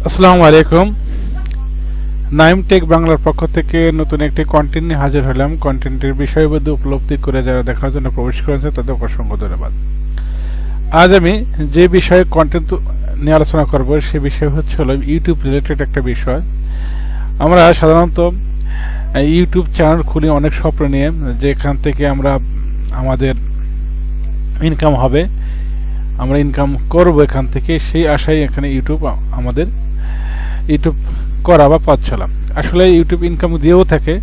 আসসালামু আলাইকুম। নাইম টেক বাংলার পক্ষ থেকে নতুন একটি কন্টেন্ট নিয়ে হাজির হলাম। কন্টেন্টের বিষয়বস্তু উপলব্ধি করে যারা দেখার জন্য প্রবেশ করেছে তাদের অসংখ্য ধন্যবাদ। আজ আমি যে বিষয়ে কন্টেন্ট নিয়ে আলোচনা করব সে বিষয় হলো ইউটিউব রিলেটেড একটা বিষয়। আমরা সাধারণত ইউটিউব চ্যানেল খুলি অনেক স্বপ্ন নিয়ে, যেখান থেকে আমরা আমাদের ইনকাম হবে, আমরা ইনকাম করব এখান থেকে, সেই আশায় এখানে আমাদের ইউটিউব করা বা পথ চলা। আসলে ইউটিউব ইনকাম দিয়েও থাকে।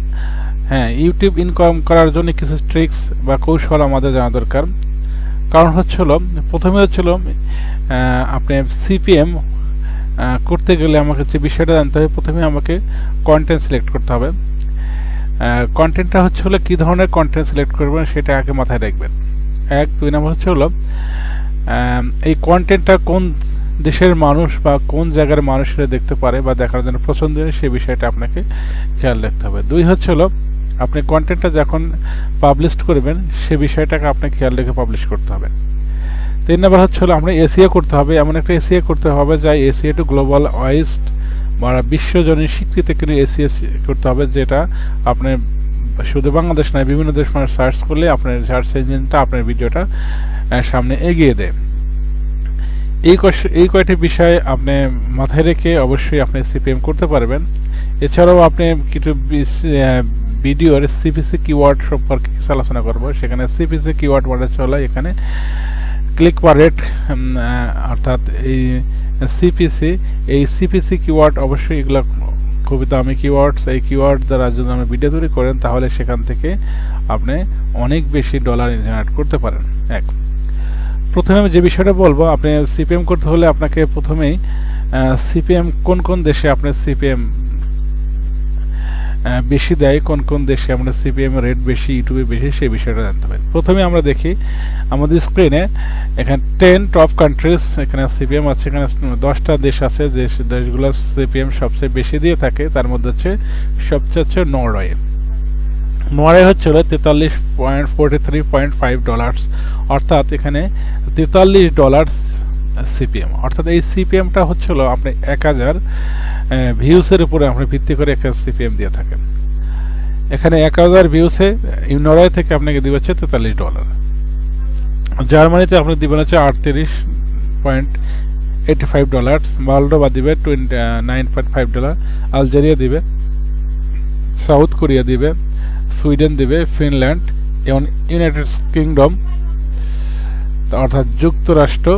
হ্যাঁ, ইউটিউব ইনকাম করার জন্য কিছু ট্রিক্স বা কৌশল আমাদের জানা দরকার। কারণ প্রথমে আপনি সিপিএম করতে গেলে আমাকে যে বিষয়টা জানতে হবে, প্রথমে আমাকে কন্টেন্ট সিলেক্ট করতে হবে। কন্টেন্টটা হলো কি ধরনের কন্টেন্ট সিলেক্ট করবেন সেটা আগে মাথায় রাখবেন। 2 নম্বর এই কন্টেন্টটা কোন দেশের মানুষ বা কোন জায়গার মানুষরা দেখতে পারে বা দেখার জন্য পছন্দ হয় সেই বিষয়টা আপনাকে খেয়াল রাখতে হবে। 2 আপনি কন্টেন্টটা যখন পাবলিশ করবেন সে বিষয়টাকে আপনি খেয়াল রেখে পাবলিশ করতে হবে। 3 নম্বর আমরা এসইও করতে হবে, এমন একটা এসইও করতে হবে যা এসইও টু গ্লোবাল ওয়াইজড বা বিশ্বজনীন স্বীকৃতি কিন্তু এসইও করতে হবে, যেটা আপনি শুধু বাংলাদেশ নয় বিভিন্ন দেশ মানে সার্চ করলে আপনার সার্চ ইঞ্জিনটা আপনার ভিডিওটা সামনে এগিয়ে দেয়। এই কয়টি বিষয় আপনি মাথায় রেখে অবশ্যই আপনি সিপিএম করতে পারবেন। এছাড়াও আপনি কিছু ভিডিওর সিপিসি কিওয়ার্ড সম্পর্কে আলোচনা করব। সেখানে সিপিসি কিওয়ার্ড মানে চলে এখানে ক্লিক পার রেট, অর্থাৎ এই সিপিসি কিওয়ার্ড অবশ্যই এগুলো খুবই দামি কিওয়ার্ডস। এই কিওয়ার্ড দ্বারা যদি আপনি ভিডিও তৈরি করেন তাহলে সেখান থেকে আপনি অনেক বেশি ডলার জেনারেট করতে পারেন। প্রথমে আমি যে বিষয়টা বলবো, আপনি সিপিএম করতে হলে আপনাকে প্রথমেই সিপিএম কোন কোন দেশে আপনার সিপিএম বেশি দেয়, কোন কোন দেশে আমরা সিপিএম রেট বেশি, ইউটিউবে বেশি, সেই বিষয়টা জানতে হবে। প্রথমে আমরা দেখি আমাদের স্ক্রিনে এখানে 10 টপ কান্ট্রিজ, এখানে সিপিএম আছে। এখানে 10টা দেশ আছে, দেশগুলো সিপিএম সবচেয়ে বেশি দিয়ে থাকে। তার মধ্যে সবচেয়ে নরওয়ে 43.43.5 ডলার, অর্থাৎ এখানে $43 সিপিএম। অর্থাৎ এই সিপিএমটা আপনি 1000 ভিউসের উপরে আপনি ভিত্তি করে একটা সিপিএম দিয়ে থাকেন। এখানে 1000 ভিউসে নরওয়ে থেকে আপনাকে দিবে $43। জার্মানিতে আপনি দিবেন $38.85, মলদোভা দিবে $29.5, আলজেরিয়া দিবে, সাউথ কোরিয়া দিবে, সুইডেন দিবে, ফিনল্যান্ড এবং ইউনাইটেড কিংডম অর্থাৎ যুক্তরাষ্ট্র।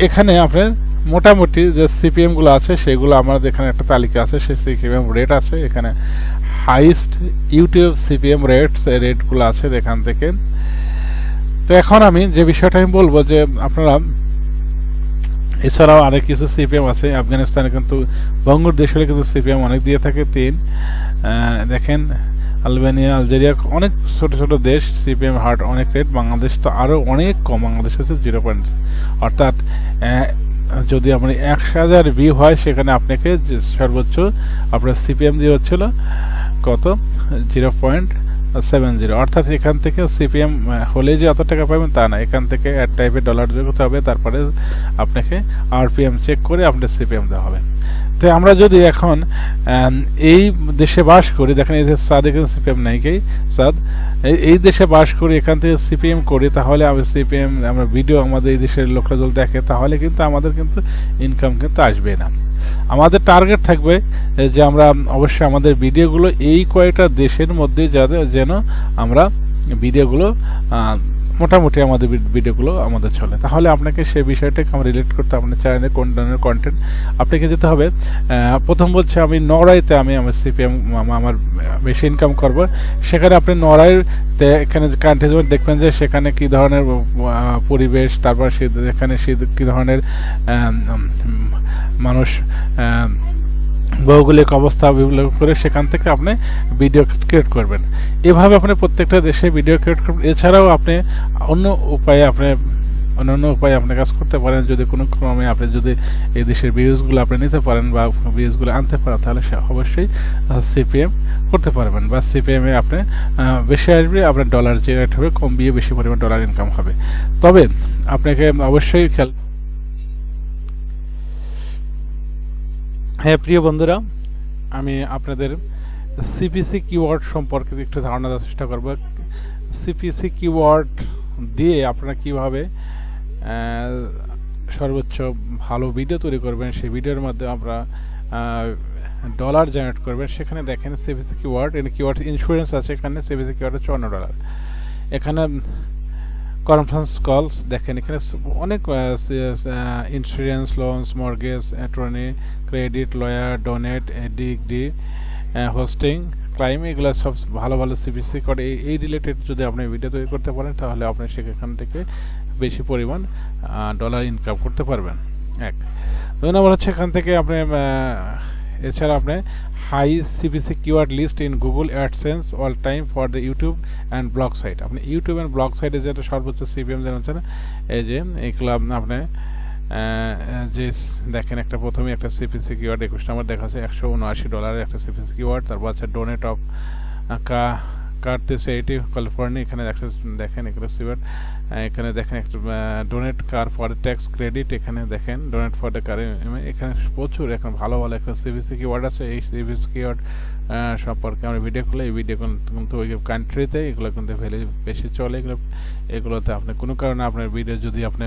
এখানে আপনার মোটামুটি যে সিপিএম গুলো আছে সেগুলো আমাদের এখানে একটা তালিকা আছে, সেই সিপিএম রেট আছে। এখানে হাইস্ট ইউটিউব সিপিএম রেটগুলো আছে এখান থেকে। তো এখন আমি যে বিষয়টা আমি বলবো যে আপনারা এছাড়াও আরেক কিছু সিপিএম আছে। আফগানিস্তানে কিন্তু বাংলাদেশ হলে কিন্তু সিপিএম অনেক দিয়ে থাকে 3। দেখেন আলবেনিয়া, আলজেরিয়া, অনেক ছোট ছোট দেশ সিপিএম হার্ট অনেক রেট। বাংলাদেশ তো আরো অনেক কম, বাংলাদেশ হচ্ছে 0. অর্থাৎ যদি আপনার 1000 ভিউ হয় সেখানে আপনাকে সর্বোচ্চ আপনার সিপিএম দিয়ে হচ্ছিল কত 0.70। অর্থাৎ এখান থেকে সিপিএম হলে যে এত টাকা পাবেন তা না, এখান থেকে এক টাইপের ডলার যোগ হতে হবে, তারপরে আপনাকে আরপিএম চেক করে আপনার সিপিএম দেওয়া হবে। তো আমরা যদি এখন এই দেশে বাস করি, দেখেন এই সাদ এখানে সিপিএম নাই, এই দেশে বাস করি, এখান থেকে সিপিএম করি, তাহলে আমি সিপিএম আমরা ভিডিও আমাদের এই দেশের লোকরা যদি দেখে তাহলে কিন্তু আমাদের কিন্তু ইনকাম কিন্তু আসবে না। আমাদের টার্গেট থাকবে যে আমরা অবশ্যই আমাদের ভিডিওগুলো এই কয়েকটা দেশের মধ্যে যেন আমরা ভিডিওগুলো মোটামুটি আমাদের ভিডিওগুলো আমাদের চলে। তাহলে আপনাকে সেই বিষয়টাকে আমরা রিলেট করতে আপনার চ্যানেলে কোন ধরনের কন্টেন্ট আপনাকে যেতে হবে। প্রথম বলছে আমি নরওয়েতে আমার সিপিএম আমার বেশি ইনকাম করব। সেখানে আপনি নরওয়েতে এখানে কান্ট্রি দেখবেন যে সেখানে কি ধরনের পরিবেশ, তারপর সেখানে কি ধরনের মানুষ, ভৌগোলিক অবস্থা বিবেচনা করে সেখান থেকে আপনি ভিডিও ক্রিয়েট করবেন। এভাবে আপনি প্রত্যেকটা দেশে ভিডিও ক্রিয়েট করবেন। এছাড়াও আপনি অন্যান্য উপায়ে আপনি কাজ করতে পারেন। যদি কোনো ক্রমে আপনি যদি এই দেশের ভিউজগুলো আপনি নিতে পারেন বা ভিউজগুলো আনতে পারেন তাহলে অবশ্যই সিপিএম করতে পারবেন, বা সিপিএম এ আপনি বেশি আসবে, আপনার ডলার জেনারেট হবে, কম দিয়ে বেশি পরিমাণ ডলার ইনকাম হবে। তবে আপনাকে অবশ্যই খেয়াল হ্যাঁ প্রিয় বন্ধুরা, আমি আপনাদের সিপিসি কিওয়ার্ড সম্পর্কে একটু ধারণা দেওয়ার চেষ্টা করব। সিপিসি কিওয়ার্ড দিয়ে আপনারা কিভাবে সর্বোচ্চ ভালো ভিডিও তৈরি করবেন, সেই ভিডিওর মধ্যে আমরা ডলার জেনারেট করবেন। সেখানে দেখেন সিপিসি কিওয়ার্ড, এখানে কিওয়ার্ড ইন্স্যুরেন্স আছে, এখানে সিপিসি কিওয়ার্ড $54। এখানে কনফারেন্স কলস দেখেন, এখানে অনেক insurance, loans, mortgage, attorney, credit, lawyer, donate, degree, hosting, claim, এগুলো সব ভালো ভালো সিপিসি করে এই রিলেটেড যদি আপনি ভিডিও তৈরি করতে পারেন তাহলে আপনি সেখান থেকে বেশি পরিমাণ ডলার ইনকাম করতে পারবেন। 2 নম্বর হচ্ছে এখান থেকে আপনি এছাড়া আপনি high CPC keyword list in Google AdSense all time for the YouTube and blog site. আপনি ইউটিউব অ্যান্ড ব্লগ সাইটে যেটা সর্বোচ্চ সিপিএম জানাচ্ছেন, এই যে এইগুলো আপনি যে দেখেন একটা প্রথমে একটা সিপিসি কিওয়ার্ড 21 নম্বর দেখাচ্ছে $179 একটা সিপিসি কিওয়ার্ড। তারপর আছে ডোনেট অফ কার্তেসে ক্যালিফোর্নিয়া, এখানে দেখেন এগুলো সিওয়ার্ড। এখানে দেখেন একটা donate car for tax credit, এখানে দেখেন ডোনেট ফর দ্য কার, এখানে প্রচুর এখন ভালো ভালো একটা সিপিসি কিওয়ার্ড আছে। এই সিপিসি কিওয়ার্ড সম্পর্কে আমরা ভিডিও করলে এই ভিডিও কিন্তু ওই কান্ট্রিতে এগুলো কিন্তু বেশি চলে। এগুলোতে আপনি কোনো কারণে আপনার ভিডিও যদি আপনি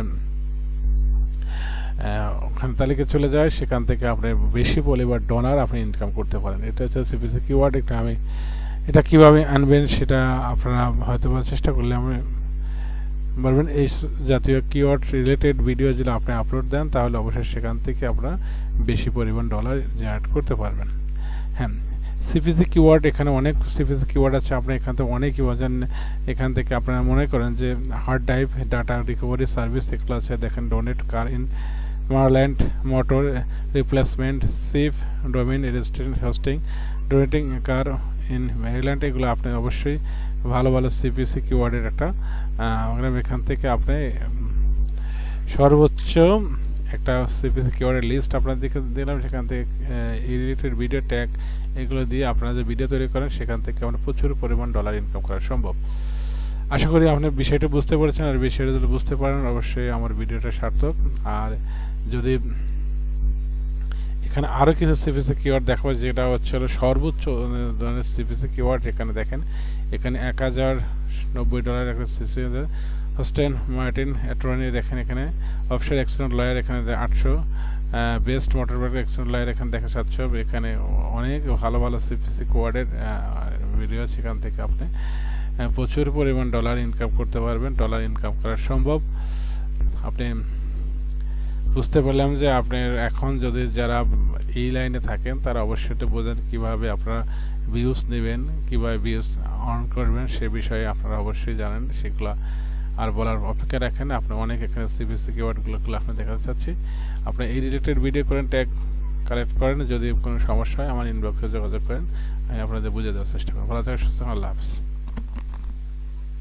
ওখানে তালিকা চলে যায়, সেখান থেকে আপনি বেশি পরিমাণ ডলার আপনি ইনকাম করতে পারেন। এটা হচ্ছে সিপিসি কিওয়ার্ড। এটা কিভাবে আনবেন সেটা আপনারা হয়তো চেষ্টা করলে আমি বলবেন। এই জাতীয় কিওয়ার্ড রিলেটেড ভিডিও যদি আপনি আপলোড দেন তাহলে অবশ্যই সেখান থেকে আপনারা বেশি পরিমাণ ডলার জেনারেট করতে পারবেন। হ্যাঁ, সিপিসি কিওয়ার্ড, এখানে অনেক সিপিসি কিওয়ার্ড আছে। আপনি এখান থেকে অনেকই বোঝেন। এখান থেকে আপনারা মনে করেন যে hard drive, data recovery service, এগুলো আছে। দেখেন donate car in Maryland, motor replacement, সিফ, domain registration, hosting, donating car in Maryland, এগুলো আপনি অবশ্যই ভালো ভালো সিপিসি কিওয়ার্ডের একটা এখান থেকে আপনি সর্বোচ্চ একটা সিপিসি কিওয়ার্ডের লিস্ট আপনার দিকে দিলাম। সেখান থেকে রিলেটেড ভিডিও ট্যাগ এগুলো দিয়ে আপনারা যে ভিডিও তৈরি করেন সেখান থেকে আপনার প্রচুর পরিমাণ ডলার ইনকাম করা সম্ভব। আশা করি আপনি বিষয়টা বুঝতে পেরেছেন। আর বিষয়টা যদি বুঝতে পারেন অবশ্যই আমার ভিডিওটা সার্থক। আর যদি এখানে আরো কিছু সিপিসি কিওয়ার্ড দেখাবো, যেটা হচ্ছে সর্বোচ্চ ধরনের সিপিসি কিওয়ার্ড। এখানে দেখেন, এখানে $1090 একটা সিপিসি, হোস্টেন মার্টিন অ্যাটর্নি, দেখেন এখানে অফশোর অ্যাক্সিডেন্ট লয়ার, এখানে 800, বেস্ট মোটরবাইক অ্যাক্সিডেন্ট লয়ার এখানে দেখেন 700। এখানে অনেক ভালো ভালো সিপিসি কিওয়ার্ডের ভিডিও, সেখান থেকে আপনি প্রচুর পরিমাণ ডলার ইনকাম করতে পারবেন। ডলার ইনকাম করা সম্ভব। আপনি বুঝতে পারলাম যে আপনি এখন যদি যারা এই লাইনে থাকেন তারা অবশ্যই তো বোঝেন কিভাবে আপনারা ভিউজ নেবেন, কিভাবে ভিউজ অন করবেন, সে বিষয়ে আপনারা অবশ্যই জানেন। সেগুলো আর বলার অপেক্ষা রাখেন। আপনি অনেক এখানে সিপিসি কিওয়ার্ডগুলো আপনি দেখাতে চাচ্ছি। আপনি এই রিলেটেড ভিডিও করেন, ট্যাগ কালেক্ট করেন। যদি কোনো সমস্যা হয় আমার ইনবক্সে যোগাযোগ করেন, আমি আপনাদের বুঝে দেওয়ার চেষ্টা করব। ভালো থাকেন, সুস্থ থাকুন, আল্লাহ হাফেজ।